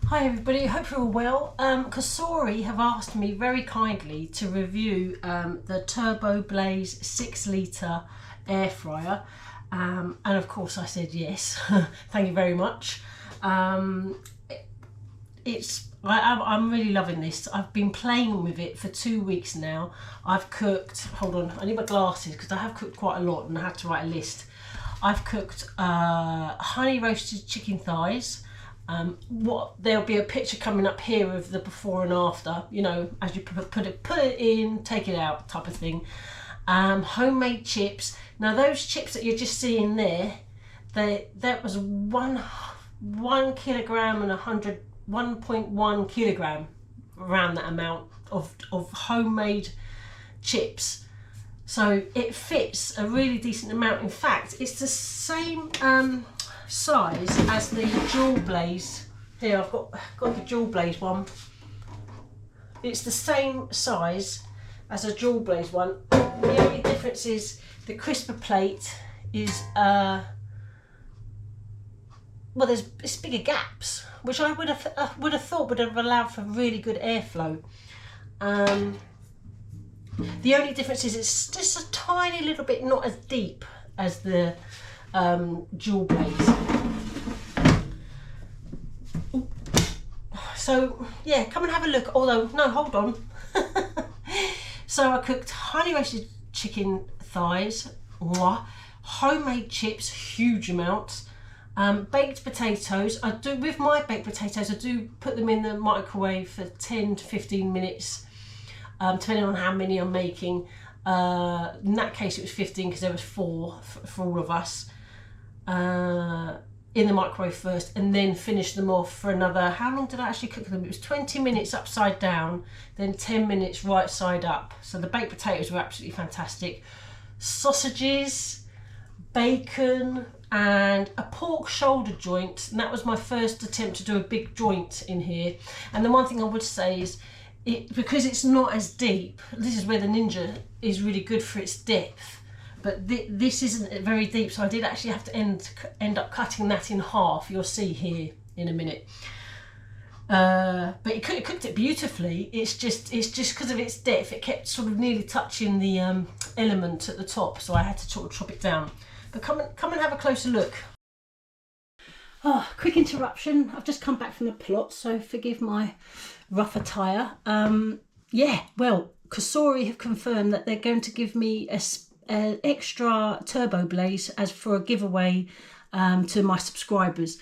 Hi everybody, hope you're all well. Cosori have asked me very kindly to review the Turbo Blaze 6 litre air fryer, and of course I said yes. Thank you very much. I'm really loving this. I've been playing with it for 2 weeks now. I've cooked, hold on, I need my glasses because I have cooked quite a lot and I had to write a list. I've cooked honey roasted chicken thighs. There'll be a picture coming up here of the before and after, you know, as you put it in, take it out type of thing. Homemade chips. Now those chips that you're just seeing there, that was 1 kilogram and 1.1 kilogram, around that amount of homemade chips. So it fits a really decent amount. In fact, it's the same size as the Dual Blaze. Here, I've got the Dual Blaze one. It's the same size as a Dual Blaze one. The only difference is the crisper plate is well, it's bigger gaps, which I would have thought would have allowed for really good airflow. The only difference is it's just a tiny little bit not as deep as the Dual Blaze. So yeah, come and have a look. Although no, hold on. So I cooked honey roasted chicken thighs, homemade chips, huge amounts, baked potatoes. I do, with my baked potatoes, I do put them in the microwave for 10 to 15 minutes, depending on how many I'm making. In that case it was 15 because there was 4 for all of us. In the microwave first, and then finish them off for another, how long did I actually cook them? It was 20 minutes upside down, then 10 minutes right side up. So the baked potatoes were absolutely fantastic. Sausages, bacon, and a pork shoulder joint, and that was my first attempt to do a big joint in here. And the one thing I would say is, because it's not as deep, this is where the Ninja is really good for its depth. But this isn't very deep, so I did actually have to end up cutting that in half. You'll see here in a minute. But it cooked it beautifully. It's just because of its depth, it kept sort of nearly touching the element at the top, so I had to sort of chop it down. But come and have a closer look. Oh, quick interruption. I've just come back from the plot, so forgive my rough attire. Yeah, well, Cosori have confirmed that they're going to give me an extra Turbo Blaze as for a giveaway to my subscribers.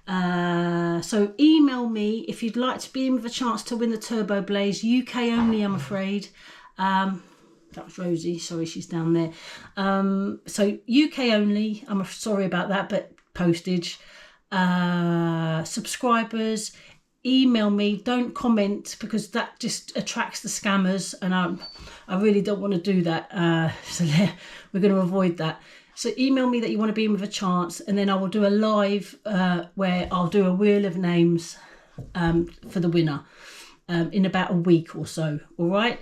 So email me if you'd like to be in with a chance to win the Turbo Blaze. UK only, I'm afraid. That was Rosie, sorry, she's down there. So UK only, I'm sorry about that, but postage. Subscribers, email me, don't comment because that just attracts the scammers, and I really don't want to do that, so we're going to avoid that. So email me that you want to be in with a chance, and then I will do a live where I'll do a wheel of names for the winner in about a week or so. All right,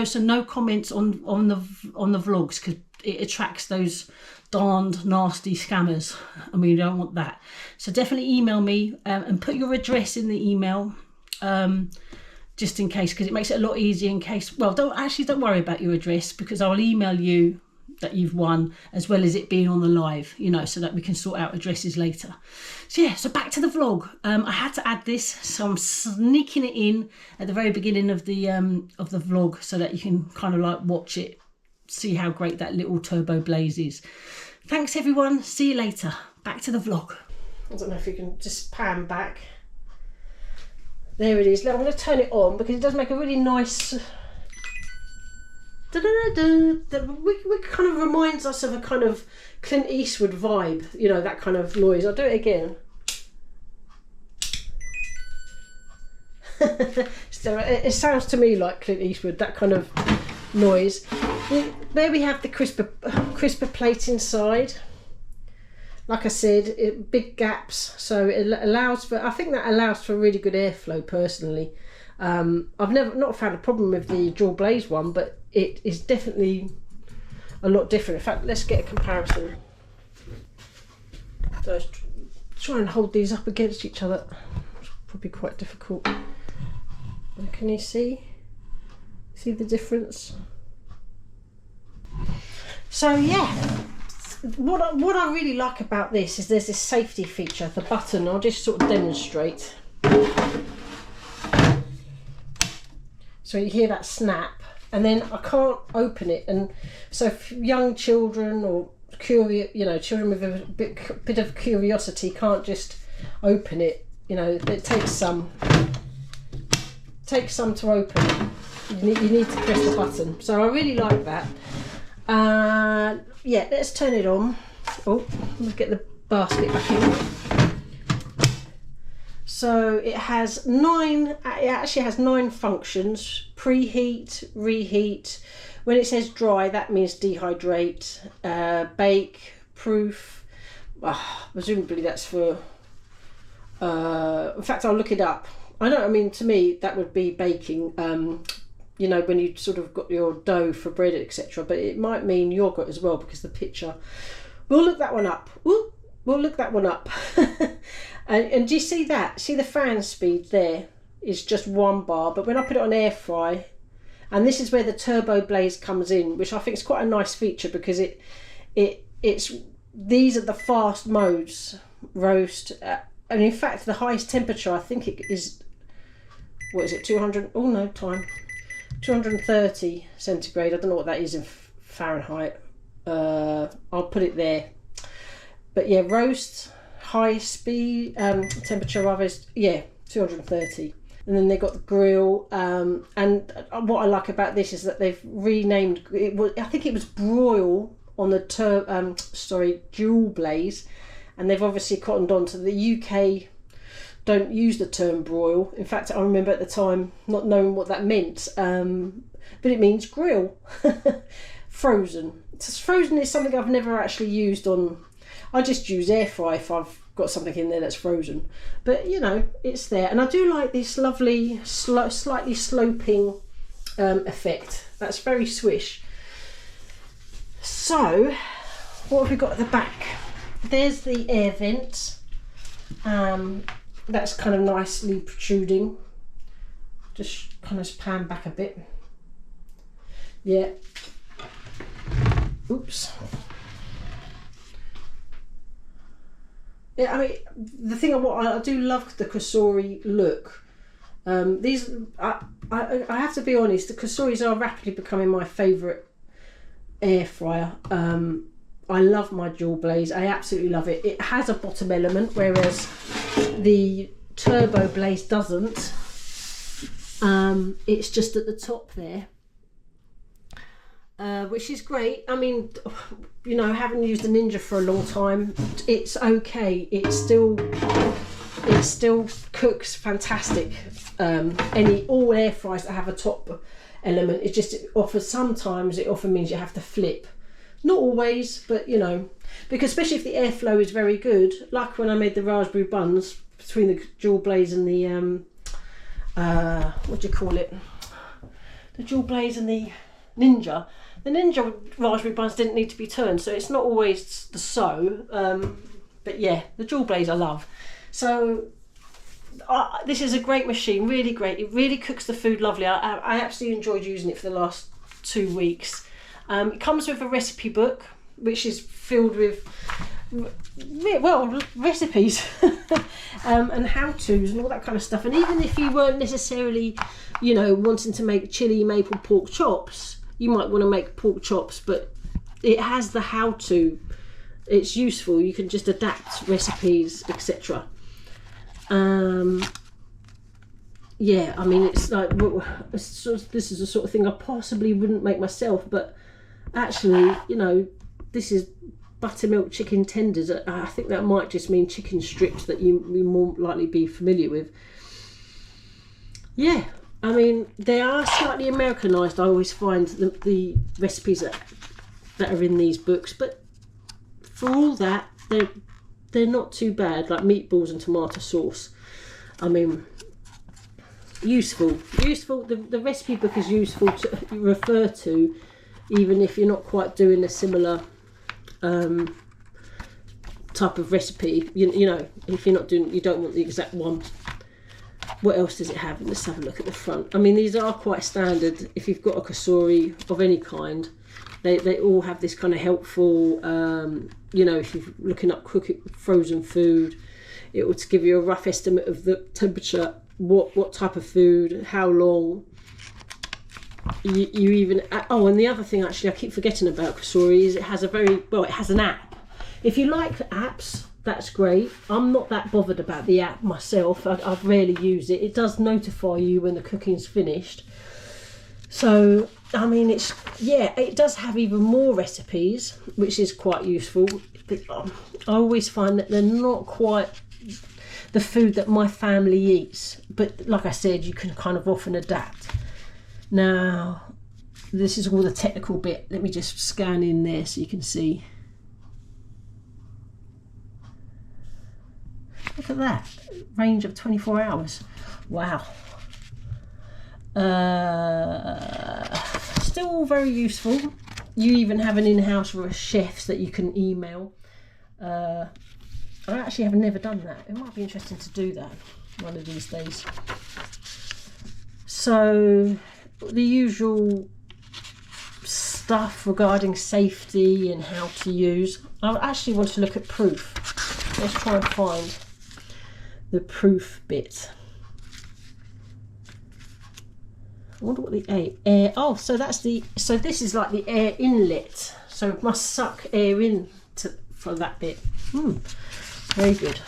so no comments on the vlogs because it attracts those darned nasty scammers, and we don't want that. So definitely email me and put your address in the email, just in case, because it makes it a lot easier in case. Well, don't worry about your address because I'll email you that you've won, as well as it being on the live, you know, so that we can sort out addresses later. So yeah, so back to the vlog. I had to add this, so I'm sneaking it in at the very beginning of the vlog so that you can kind of like watch it, see how great that little Turbo Blaze is. Thanks everyone, see you later. Back to the vlog. I don't know if you can just pan back. There it is. Now I'm going to turn it on because it does make a really nice which kind of reminds us of a kind of Clint Eastwood vibe, you know, that kind of noise. I'll do it again. So it sounds to me like Clint Eastwood, that kind of noise. There we have the crisper plate inside. Like I said, big gaps, so it allows for, I think that allows for really good airflow personally. I've not found a problem with the Dual Blaze one, but it is definitely a lot different. In fact, let's get a comparison. So let's try and hold these up against each other. probably quite difficult. Can you see the difference? So yeah, what I really like about this is there's this safety feature, the button. I'll just sort of demonstrate. So you hear that snap, and then I can't open it, and so if young children or children with a bit of curiosity can't just open it. It takes some to open. You need to press the button. So I really like that. Yeah, let's turn it on. Oh, let's get the basket back in. So it actually has 9 functions: preheat, reheat. When it says dry, that means dehydrate, bake, proof. Presumably that's for, in fact, I'll look it up. To me, that would be baking, when you sort of got your dough for bread, etc. But it might mean yogurt as well, because the picture. We'll look that one up. We'll look that one up. And do you see that? See the fan speed there is just 1 bar. But when I put it on air fry, and this is where the turbo blaze comes in, which I think is quite a nice feature, because it's these are the fast modes, roast, and in fact the highest temperature I think it is, what is it, 230 centigrade. I don't know what that is in Fahrenheit. I'll put it there. But yeah, roast, high speed, temperature rather is 230. And then they got the grill, and what I like about this is that they've renamed it. I think it was broil on the dual blaze, and they've obviously cottoned on to the UK. Don't use the term broil. In fact, I remember at the time not knowing what that meant, but it means grill. Frozen. Frozen is something I've never actually used on. I just use air fry if I've got something in there that's frozen, but it's there. And I do like this lovely slightly sloping effect. That's very swish. So what have we got at the back? There's the air vent. That's kind of nicely protruding. Just kind of pan back a bit. Yeah. Oops. Yeah, the thing I do love the Cosori look. These I have to be honest, the Cosoris are rapidly becoming my favourite air fryer. I love my dual blaze. I absolutely love it. It has a bottom element, whereas the turbo blaze doesn't. It's just at the top there. Which is great. Having used a Ninja for a long time, it's okay. It still cooks fantastic. All air fryers that have a top element, sometimes it often means you have to flip. Not always, but because especially if the airflow is very good, like when I made the raspberry buns between the dual blaze and the what do you call it? The dual blaze and the Ninja. The Ninja raspberry buns didn't need to be turned, so it's not always but yeah, the dual blaze I love. So this is a great machine, really great. It really cooks the food lovely. I absolutely enjoyed using it for the last 2 weeks. It comes with a recipe book, which is filled with recipes and how-tos and all that kind of stuff. And even if you weren't necessarily wanting to make chili maple pork chops, you might want to make pork chops, but it has the how-to. It's useful. You can just adapt recipes, etc. Yeah, it's like this is the sort of thing I possibly wouldn't make myself, but actually, this is buttermilk chicken tenders. I think that might just mean chicken strips that you more likely be familiar with. Yeah, they are slightly Americanized. I always find the recipes that are in these books, but for all that, they're not too bad. Like meatballs and tomato sauce. Useful. The recipe book is useful to refer to, even if you're not quite doing a similar type of recipe. If you're not doing, you don't want the exact one. what else does it have? Let's have a look at the front. I mean, these are quite standard. If you've got a Cosori of any kind, they all have this kind of helpful, you know, if you're looking up cooking frozen food, it will give you a rough estimate of the temperature, what type of food, how long. You even, oh, and the other thing actually I keep forgetting about Cosori is it has a it has an app. If you like apps, that's great. I'm not that bothered about the app myself. I rarely use it. It does notify you when the cooking's finished. So, I mean, it does have even more recipes, which is quite useful. But I always find that they're not quite the food that my family eats. But like I said, you can kind of often adapt. Now, this is all the technical bit. Let me just scan in there so you can see. Look at that, range of 24 hours. Wow. Still all very useful. You even have an in-house chefs that you can email. I actually have never done that. It might be interesting to do that one of these days. So the usual stuff regarding safety and how to use. I actually want to look at proof. Let's try and find the proof bit. I wonder what the air. Oh, so that's so this is like the air inlet. So it must suck air in for that bit. Very good.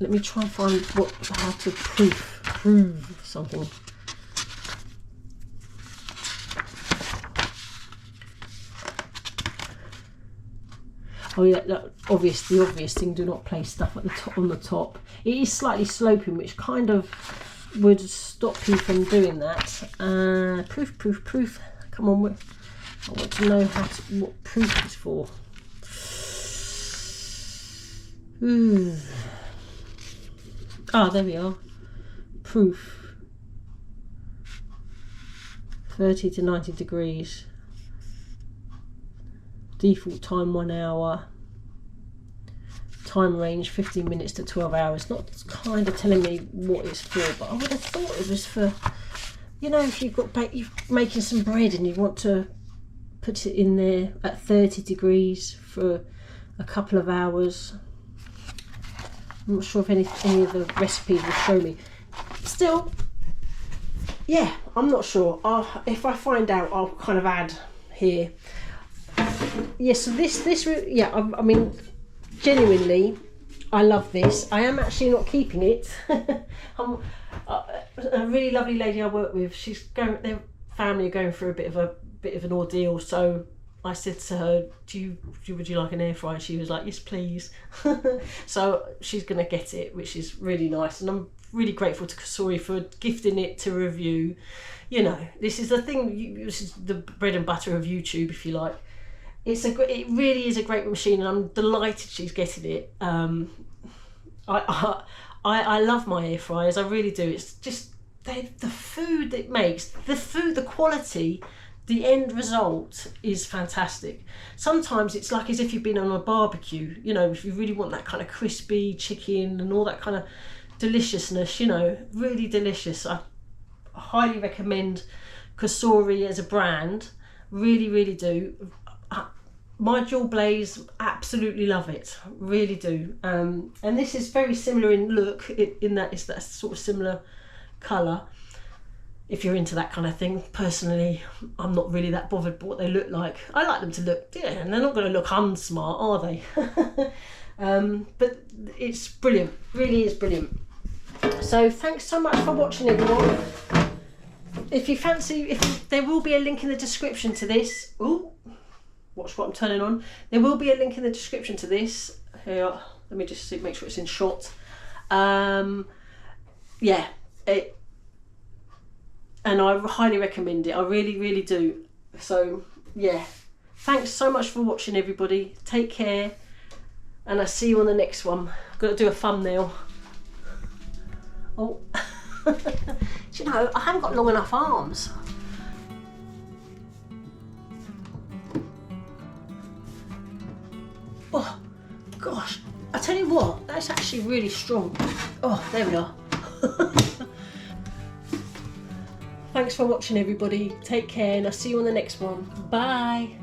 Let me try and find how to prove something. Oh yeah, the obvious thing, do not place stuff at the top, on the top. It is slightly sloping, which kind of would stop you from doing that. Proof. Come on, I want to know what proof is for. Ah, there we are. Proof. 30 to 90 degrees. Default time 1 hour. Time range 15 minutes to 12 hours. Not kind of telling me what it's for, but I would have thought it was for, you know, if you've got you're making some bread and you want to put it in there at 30 degrees for a couple of hours. I'm not sure if any of the recipes will show me. Still, yeah, I'm not sure. If I find out, I'll kind of add here. Yeah, so yeah, I mean, genuinely, I love this. I am actually not keeping it. A really lovely lady I work with, their family are going through a bit of an ordeal, so I said to her, would you like an air fryer? She was like, yes please. So she's gonna get it, which is really nice, and I'm really grateful to Cosori for gifting it to review. You know, this is the thing, this is the bread and butter of YouTube, if you like. It really is a great machine, and I'm delighted she's getting it. I love my air fryers, I really do. It's just the food it makes, the quality, the end result is fantastic. Sometimes it's like as if you've been on a barbecue, you know, if you really want that kind of crispy chicken and all that kind of deliciousness, you know, really delicious. I highly recommend Cosori as a brand, really, really do. My Dual Blaze, absolutely love it, really do. And this is very similar in look, in that it's that sort of similar colour. If you're into that kind of thing, personally, I'm not really that bothered by what they look like. I like them to look, yeah, and they're not going to look unsmart, are they? But it's brilliant, really is brilliant. So thanks so much for watching, everyone. If you fancy, there will be a link in the description to this. Ooh. Watch what I'm turning on. There will be a link in the description to this. Here, let me just make sure it's in shot. Yeah, and I highly recommend it. I really, really do. So yeah, thanks so much for watching, everybody. Take care, and I'll see you on the next one. I've got to do a thumbnail. Oh, do you know, I haven't got long enough arms. Oh, gosh. I tell you what, that's actually really strong. Oh, there we are. Thanks for watching, everybody. Take care, and I'll see you on the next one. Bye.